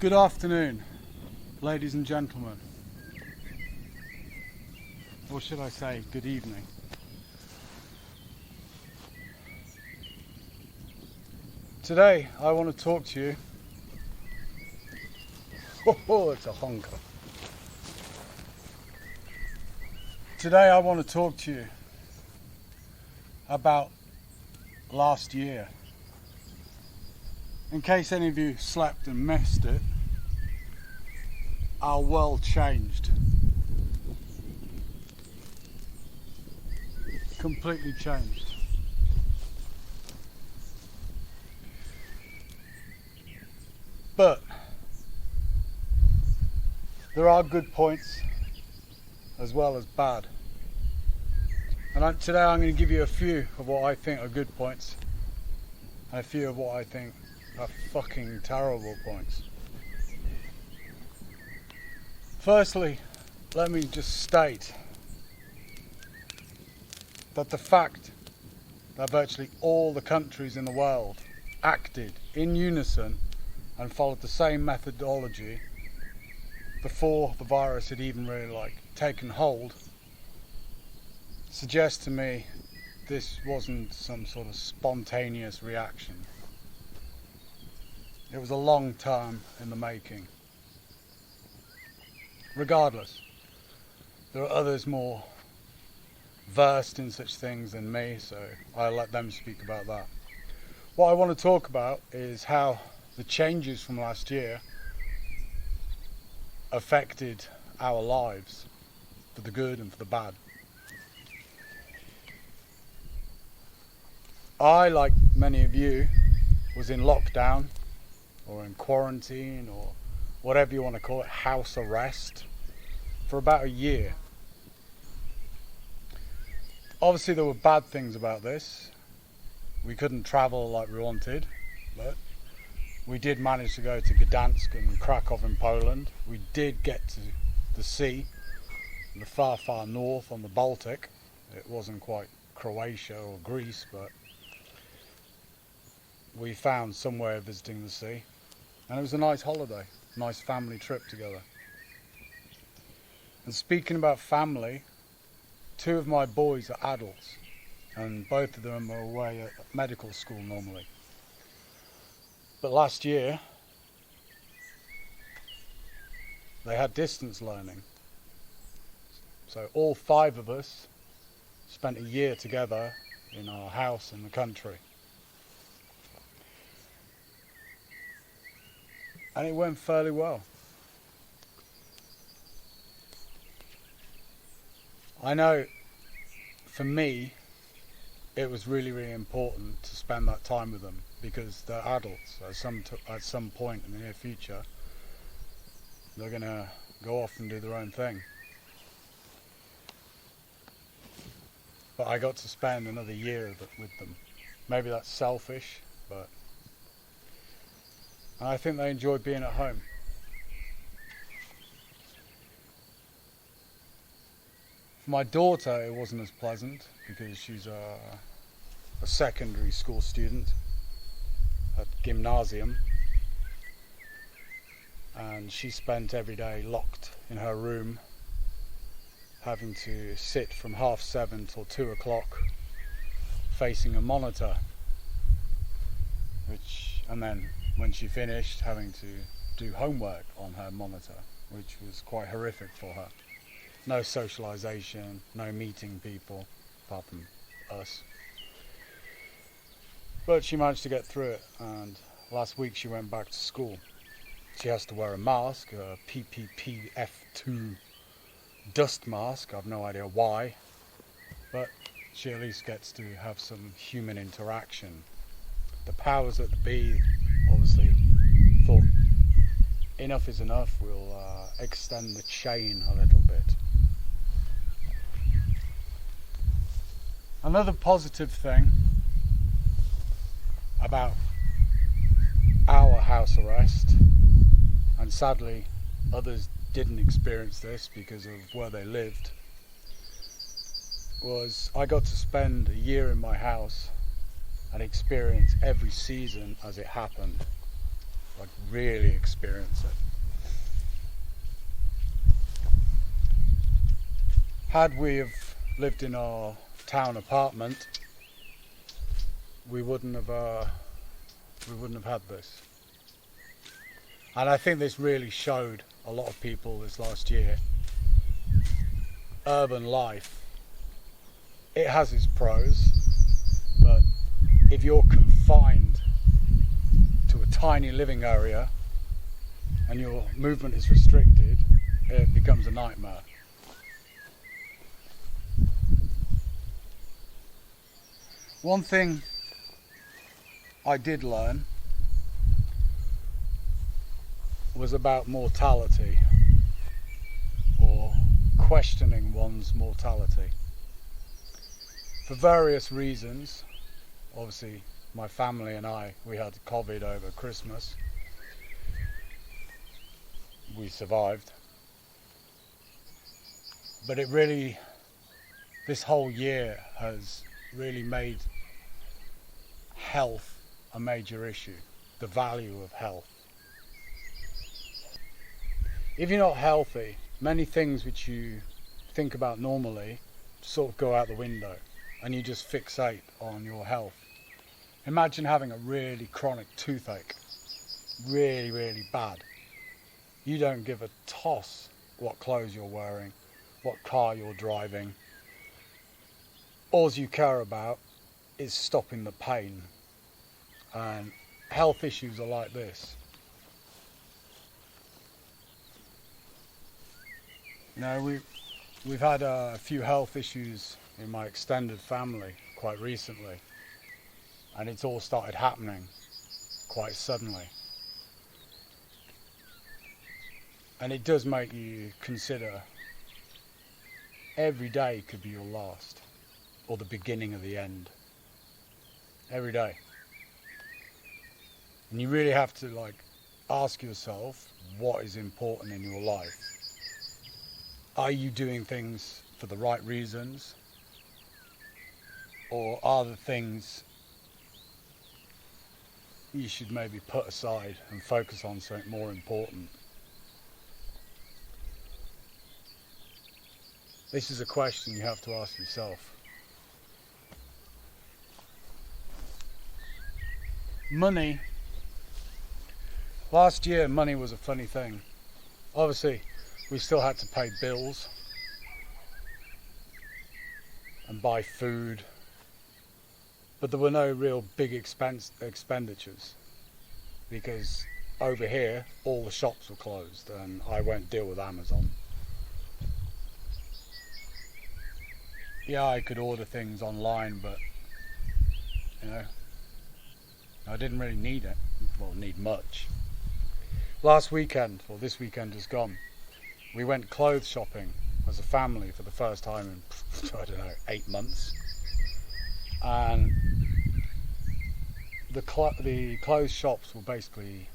Good afternoon, ladies and gentlemen. Or should I say, good evening. Today, I want to talk to you. Oh, it's a honker. Today, I want to talk to you about last year. In case any of you slept and missed it, our world changed. Completely changed. But there are good points as well as bad. And today I'm going to give you a few of what I think are good points and a few of what I think are fucking terrible points. Firstly, let me just state that the fact that virtually all the countries in the world acted in unison and followed the same methodology before the virus had even really taken hold suggests to me this wasn't some sort of spontaneous reaction. It was a long time in the making. Regardless, there are others more versed in such things than me, so I'll let them speak about that. What I want to talk about is how the changes from last year affected our lives, for the good and for the bad. I, like many of you, was in lockdown, or in quarantine, or whatever you want to call it, house arrest, for about a year. Obviously there were bad things about this. We couldn't travel like we wanted, but we did manage to go to Gdansk and Krakow in Poland. We did get to the sea, the far, far north on the Baltic. It wasn't quite Croatia or Greece, but we found somewhere visiting the sea. And it was a nice holiday, nice family trip together. And speaking about family, two of my boys are adults, and both of them are away at medical school normally. But last year, they had distance learning. So all five of us spent a year together in our house in the country. And it went fairly well. I know, for me, it was really, really important to spend that time with them because they're adults. At some point in the near future, they're going to go off and do their own thing. But I got to spend another year with them. Maybe that's selfish, but and I think they enjoyed being at home. For my daughter, it wasn't as pleasant because she's a secondary school student at gymnasium, and she spent every day locked in her room, having to sit from 7:30 till 2 o'clock facing a monitor, and then when she finished, having to do homework on her monitor, which was quite horrific for her. No socialisation, no meeting people, apart from us. But she managed to get through it, and last week she went back to school. She has to wear a mask, a PPPF2 dust mask. I've no idea why, but she at least gets to have some human interaction. The powers that be obviously thought enough is enough, we'll extend the chain a little bit. Another positive thing about our house arrest, and sadly others didn't experience this because of where they lived, was I got to spend a year in my house and experience every season as it happened. like really experience it. Had we have lived in our town apartment, we wouldn't have had this. And I think this really showed a lot of people this last year. Urban life, it has its pros, but if you're confined to a tiny living area and your movement is restricted, it becomes a nightmare. One thing I did learn was about mortality, or questioning one's mortality. For various reasons, obviously my family and I, we had COVID over Christmas. We survived. But it really, this whole year has really made health a major issue, the value of health. If you're not healthy, many things which you think about normally sort of go out the window and you just fixate on your health. Imagine having a really chronic toothache, really, really bad. You don't give a toss what clothes you're wearing, what car you're driving. All you care about is stopping the pain. And health issues are like this. You know, we've had a few health issues in my extended family quite recently, and it's all started happening quite suddenly. And it does make you consider every day could be your last, or the beginning of the end. Every day. And you really have to ask yourself what is important in your life. Are you doing things for the right reasons? Or are the things you should maybe put aside and focus on something more important? This is a question you have to ask yourself. Money. Last year, money was a funny thing. Obviously, we still had to pay bills and buy food, but there were no real big expenditures because over here all the shops were closed and I won't deal with Amazon. Yeah, I could order things online, but I didn't really need it. Well, need much. Last weekend, or this weekend just gone, we went clothes shopping as a family for the first time in, 8 months. And the clothes shops were basically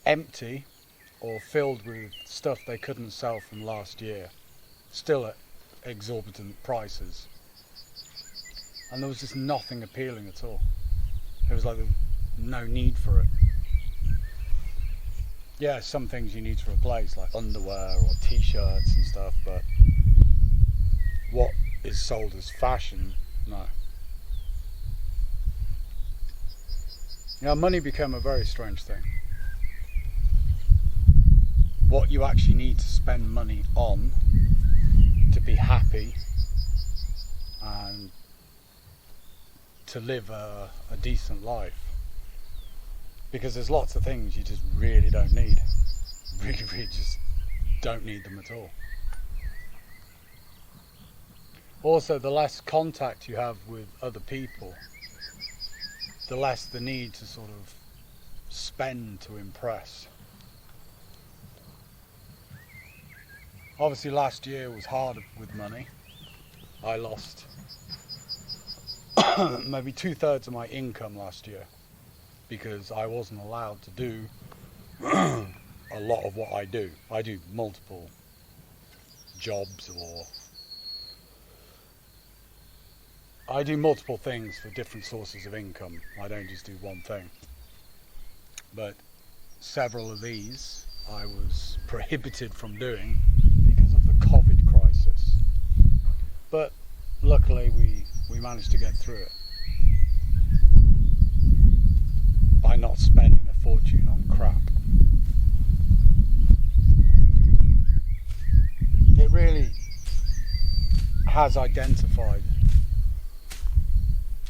empty or filled with stuff they couldn't sell from last year, still at exorbitant prices. And there was just nothing appealing at all. It was like there was no need for it. Yeah, some things you need to replace, like underwear or t-shirts and stuff, but what is sold as fashion, no. Money became a very strange thing. What you actually need to spend money on to be happy and to live a decent life. Because there's lots of things you just really don't need. Really, really just don't need them at all. Also, the less contact you have with other people, the less the need to sort of spend to impress. Obviously last year was hard with money. I lost maybe 2/3 of my income last year because I wasn't allowed to do a lot of what I do. I do multiple jobs, or I do multiple things for different sources of income. I don't just do one thing. But several of these I was prohibited from doing because of the COVID crisis. But luckily we managed to get through it by not spending a fortune on crap. It really has identified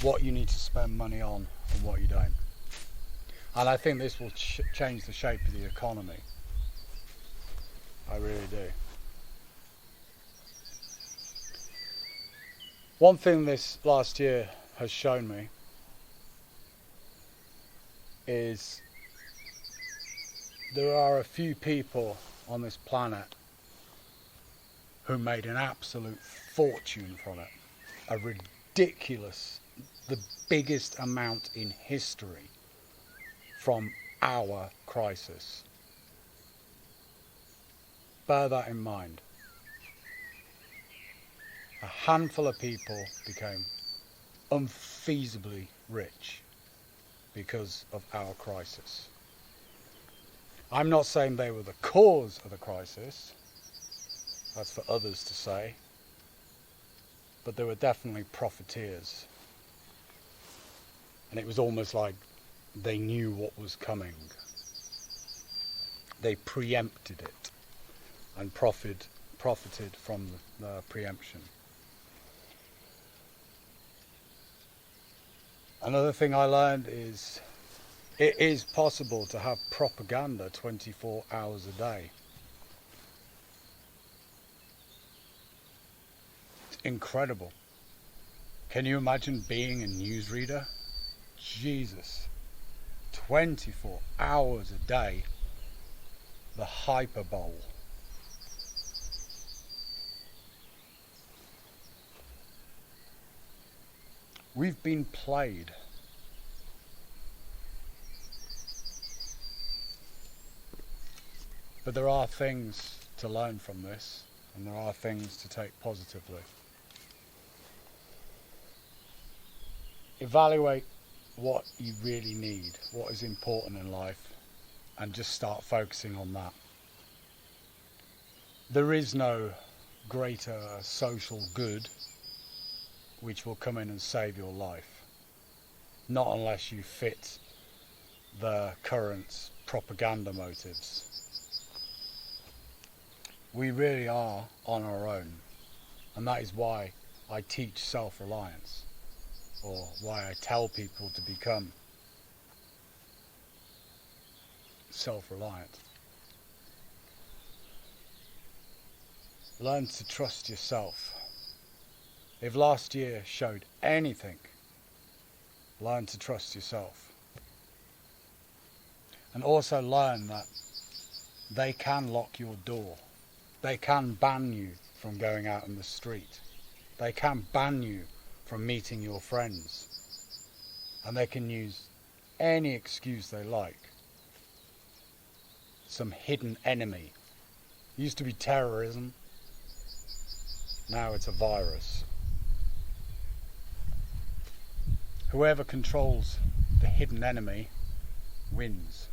what you need to spend money on and what you don't. And I think this will change the shape of the economy. I really do. One thing this last year has shown me is there are a few people on this planet who made an absolute fortune from it. A ridiculous, the biggest amount in history from our crisis. Bear that in mind. A handful of people became unfeasibly rich because of our crisis. I'm not saying they were the cause of the crisis. That's for others to say. But they were definitely profiteers. And it was almost like they knew what was coming. They preempted it and profited from the preemption. Another thing I learned is it is possible to have propaganda 24 hours a day. It's incredible. Can you imagine being a newsreader? Jesus. 24 hours a day. The hyperbole. We've been played. But there are things to learn from this, and there are things to take positively. Evaluate what you really need, what is important in life, and just start focusing on that. There is no greater social good which will come in and save your life. Not unless you fit the current propaganda motives. We really are on our own, and that is why I teach self-reliance, or why I tell people to become self-reliant. Learn to trust yourself. If last year showed anything, learn to trust yourself. And also learn that they can lock your door. They can ban you from going out in the street. They can ban you from meeting your friends. And they can use any excuse they like. Some hidden enemy. It used to be terrorism. Now it's a virus. Whoever controls the hidden enemy wins.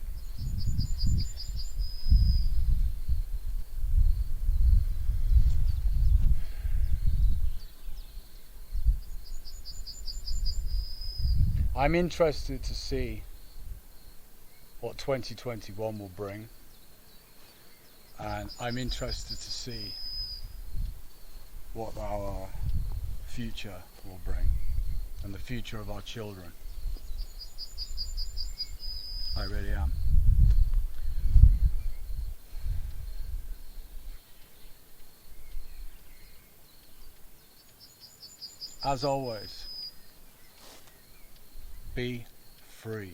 I'm interested to see what 2021 will bring, and I'm interested to see what our future will bring, and the future of our children. I really am. As always, be free.